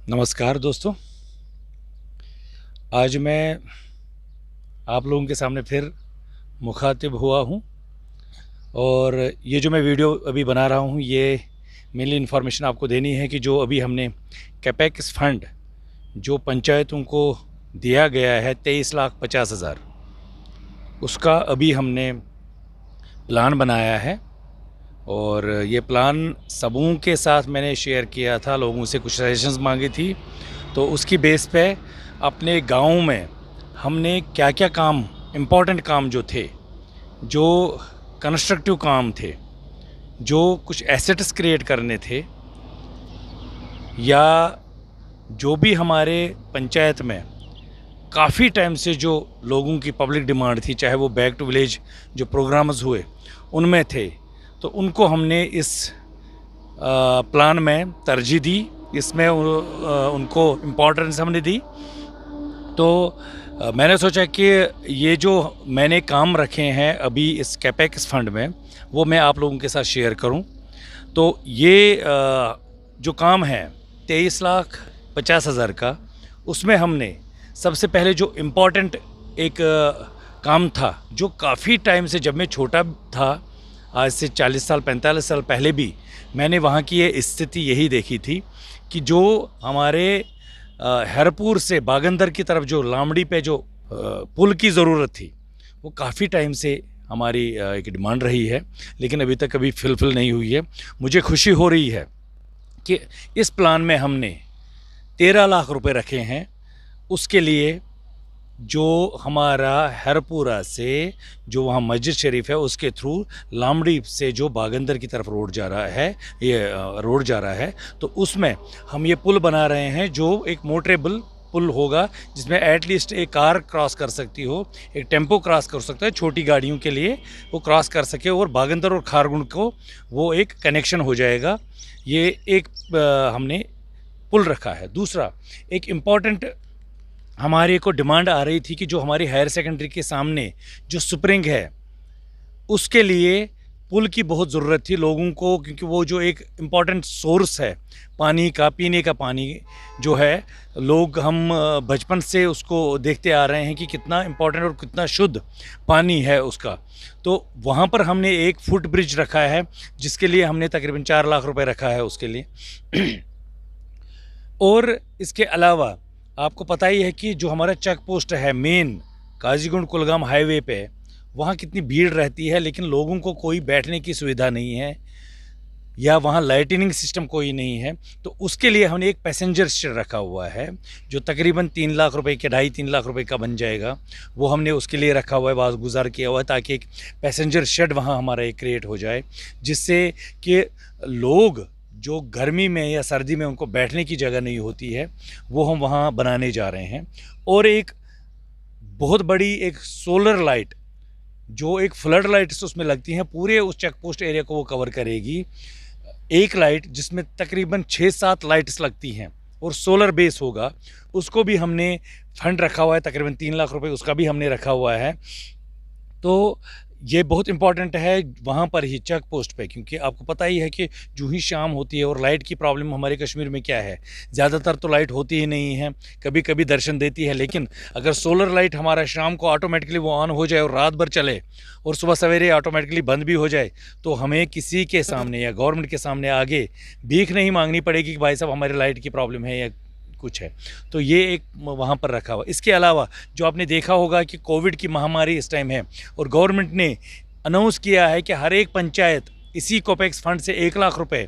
नमस्कार दोस्तों। आज मैं आप लोगों के सामने फिर मुखातिब हुआ हूँ और ये जो मैं वीडियो अभी बना रहा हूँ ये मेनली इन्फॉर्मेशन आपको देनी है कि जो अभी हमने कैपेक्स फंड जो पंचायतों को दिया गया है 23,50,000 उसका अभी हमने प्लान बनाया है और ये प्लान सबों के साथ मैंने शेयर किया था, लोगों से कुछ सजेशंस मांगी थी। तो उसकी बेस पे अपने गाँव में हमने क्या क्या काम, इम्पोर्टेंट काम जो थे, जो कंस्ट्रक्टिव काम थे, जो कुछ एसेट्स क्रिएट करने थे, या जो भी हमारे पंचायत में काफ़ी टाइम से जो लोगों की पब्लिक डिमांड थी, चाहे वो बैक टू विलेज जो प्रोग्राम्स हुए उनमें थे, तो उनको हमने इस प्लान में तरजीह दी, इसमें उनको इम्पोर्टेंस हमने दी। तो मैंने सोचा कि ये जो मैंने काम रखे हैं अभी इस कैपेक्स फंड में वो मैं आप लोगों के साथ शेयर करूं। तो ये जो काम है 23,50,000 का, उसमें हमने सबसे पहले जो इम्पोर्टेंट एक काम था, जो काफ़ी टाइम से, जब मैं छोटा था, आज से 40 साल 45 साल पहले भी मैंने वहाँ की ये स्थिति यही देखी थी कि जो हमारे हरपुर से बागंदर की तरफ जो लामड़ी पे जो पुल की ज़रूरत थी, वो काफ़ी टाइम से हमारी एक डिमांड रही है, लेकिन अभी तक कभी फुलफिल नहीं हुई है। मुझे खुशी हो रही है कि इस प्लान में हमने 13 लाख रुपए रखे हैं। उसके लिए जो हमारा हरपुरा से जो वहाँ मस्जिद शरीफ है उसके थ्रू लामड़ी से जो बागंदर की तरफ रोड जा रहा है, ये रोड जा रहा है, तो उसमें हम ये पुल बना रहे हैं जो एक मोटरेबल पुल होगा, जिसमें एटलीस्ट एक कार क्रॉस कर सकती हो, एक टेम्पो क्रॉस कर सकता है, छोटी गाड़ियों के लिए वो क्रॉस कर सके, और बागंदर और खारगुंड को वो एक कनेक्शन हो जाएगा। ये एक हमने पुल रखा है। दूसरा एक इम्पॉर्टेंट हमारे को डिमांड आ रही थी कि जो हमारी हायर सेकेंडरी के सामने जो स्प्रिंग है उसके लिए पुल की बहुत ज़रूरत थी लोगों को, क्योंकि वो जो एक इम्पॉर्टेंट सोर्स है पानी का, पीने का पानी जो है, लोग हम बचपन से उसको देखते आ रहे हैं कि कितना इम्पॉर्टेंट और कितना शुद्ध पानी है उसका। तो वहाँ पर हमने एक फुट ब्रिज रखा है, जिसके लिए हमने तकरीबन 4 लाख रुपए रखा है उसके लिए। और इसके अलावा आपको पता ही है कि जो हमारा चेक पोस्ट है मेन काजीगुंड कुलगाम हाईवे पे, वहाँ कितनी भीड़ रहती है, लेकिन लोगों को कोई बैठने की सुविधा नहीं है या वहाँ लाइटनिंग सिस्टम कोई नहीं है। तो उसके लिए हमने एक पैसेंजर शेड रखा हुआ है जो तकरीबन 3 लाख रुपए के, 2.5-3 लाख रुपए का बन जाएगा। वो हमने उसके लिए रखा हुआ है, वास गुजार किया हुआ है, ताकि एक पैसेंजर शेड वहाँ हमारा एक क्रिएट हो जाए, जिससे कि लोग जो गर्मी में या सर्दी में उनको बैठने की जगह नहीं होती है, वो हम वहाँ बनाने जा रहे हैं। और एक बहुत बड़ी एक सोलर लाइट, जो एक फ्लड लाइट्स उसमें लगती हैं, पूरे उस चेक पोस्ट एरिया को वो कवर करेगी। एक लाइट जिसमें तकरीबन 6-7 लाइट्स लगती हैं और सोलर बेस होगा, उसको भी हमने फंड रखा हुआ है, तकरीबन 3 लाख रुपए उसका भी हमने रखा हुआ है। तो ये बहुत इंपॉर्टेंट है वहाँ पर ही चेक पोस्ट पे, क्योंकि आपको पता ही है कि जो ही शाम होती है, और लाइट की प्रॉब्लम हमारे कश्मीर में क्या है, ज़्यादातर तो लाइट होती ही नहीं है, कभी कभी दर्शन देती है, लेकिन अगर सोलर लाइट हमारा शाम को ऑटोमेटिकली वो ऑन हो जाए और रात भर चले और सुबह सवेरे ऑटोमेटिकली बंद भी हो जाए, तो हमें किसी के सामने या गवर्नमेंट के सामने आगे भीख नहीं मांगनी पड़ेगी कि भाई साहब हमारी लाइट की प्रॉब्लम है या कुछ है। तो ये एक वहाँ पर रखा हुआ। इसके अलावा जो आपने देखा होगा कि कोविड की महामारी इस टाइम है, और गवर्नमेंट ने अनाउंस किया है कि हर एक पंचायत इसी कोपेक्स फंड से 1 लाख रुपए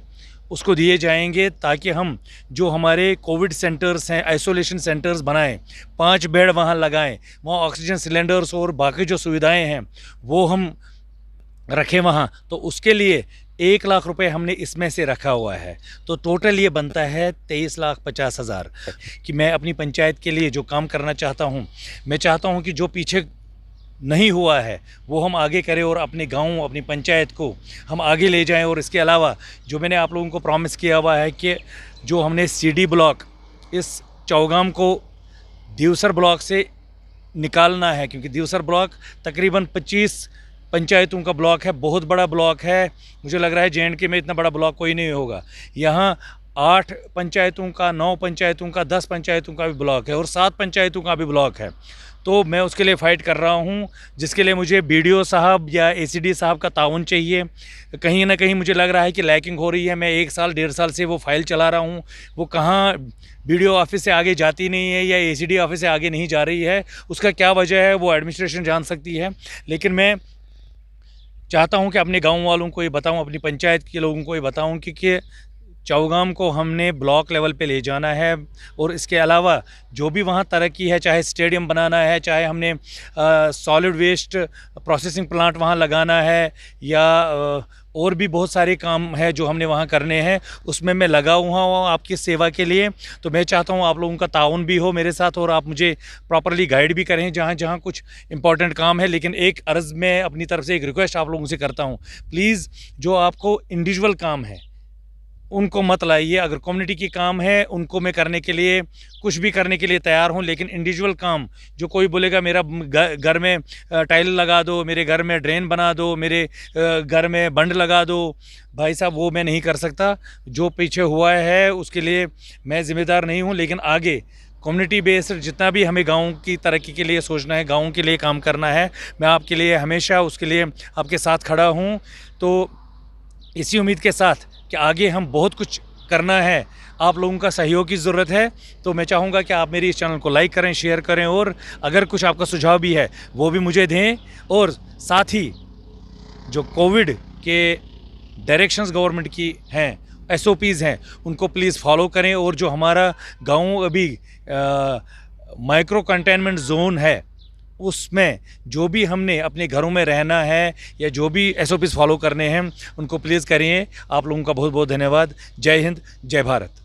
उसको दिए जाएंगे, ताकि हम जो हमारे कोविड सेंटर्स हैं, आइसोलेशन सेंटर्स बनाएं, 5 बेड वहाँ लगाएं, वहाँ ऑक्सीजन सिलेंडर्स और बाकी जो सुविधाएं हैं वो हम रखें वहाँ। तो उसके लिए 1 लाख रुपए हमने इसमें से रखा हुआ है। तो टोटल ये बनता है 23,50,000 कि मैं अपनी पंचायत के लिए जो काम करना चाहता हूँ, मैं चाहता हूँ कि जो पीछे नहीं हुआ है वो हम आगे करें और अपने गांव, अपनी पंचायत को हम आगे ले जाएं। और इसके अलावा जो मैंने आप लोगों को प्रॉमिस किया हुआ है कि जो हमने सीडी ब्लॉक इस चौगाम को देवसर ब्लॉक से निकालना है, क्योंकि देवसर ब्लॉक तकरीबन 25 पंचायतों का ब्लॉक है, बहुत बड़ा ब्लॉक है। मुझे लग रहा है JNK में इतना बड़ा ब्लॉक कोई नहीं होगा। यहाँ 8 पंचायतों का, 9 पंचायतों का, 10 पंचायतों का भी ब्लॉक है और 7 पंचायतों का भी ब्लॉक है। तो मैं उसके लिए फ़ाइट कर रहा हूँ, जिसके लिए मुझे बीडीओ साहब या एसीडी साहब का ताउन चाहिए। कहीं ना कहीं मुझे लग रहा है कि लैकिंग हो रही है। मैं 1 साल 1.5 साल से वो फाइल चला रहा हूँ, वो कहाँ बीडीओ ऑफिस से आगे जाती नहीं है या एसीडी ऑफिस से आगे नहीं जा रही है। उसका क्या वजह है वो एडमिनिस्ट्रेशन जान सकती है, लेकिन मैं चाहता हूं कि अपने गांव वालों को ये बताऊं, अपनी पंचायत के लोगों को ये बताऊं कि चौगाम को हमने ब्लॉक लेवल पे ले जाना है। और इसके अलावा जो भी वहाँ तरक्की है, चाहे स्टेडियम बनाना है, चाहे हमने सॉलिड वेस्ट प्रोसेसिंग प्लांट वहाँ लगाना है, या और भी बहुत सारे काम है जो हमने वहाँ करने हैं, उसमें मैं लगा हुआ हूँ आपकी सेवा के लिए। तो मैं चाहता हूँ आप लोगों का ताउन भी हो मेरे साथ और आप मुझे प्रॉपरली गाइड भी करें जहाँ जहाँ कुछ इंपॉर्टेंट काम है। लेकिन एक अर्ज़ मैं अपनी तरफ से एक रिक्वेस्ट आप लोगों से करता हूँ, प्लीज़ जो आपको इंडिविजुअल काम है उनको मत लाइए। अगर कम्युनिटी की काम है उनको मैं करने के लिए, कुछ भी करने के लिए तैयार हूँ, लेकिन इंडिविजुअल काम जो कोई बोलेगा मेरा घर में टाइल लगा दो, मेरे घर में ड्रेन बना दो, मेरे घर में बंड लगा दो, भाई साहब वो मैं नहीं कर सकता। जो पीछे हुआ है उसके लिए मैं ज़िम्मेदार नहीं हूँ, लेकिन आगे कम्युनिटी बेस्ड जितना भी हमें गाँव की तरक्की के लिए सोचना है, गाँव के लिए काम करना है, मैं आपके लिए हमेशा उसके लिए आपके साथ खड़ा हूँ। तो इसी उम्मीद के साथ कि आगे हम बहुत कुछ करना है, आप लोगों का सहयोग की ज़रूरत है। तो मैं चाहूँगा कि आप मेरी इस चैनल को लाइक करें, शेयर करें, और अगर कुछ आपका सुझाव भी है वो भी मुझे दें। और साथ ही जो कोविड के डायरेक्शंस गवर्नमेंट की हैं, एसओपीज़ हैं, उनको प्लीज़ फॉलो करें। और जो हमारा गाँव अभी माइक्रो कंटेनमेंट जोन है, उसमें जो भी हमने अपने घरों में रहना है या जो भी एसओपीज़ फॉलो करने हैं उनको प्लीज़ करिए। आप लोगों का बहुत बहुत धन्यवाद। जय हिंद, जय भारत।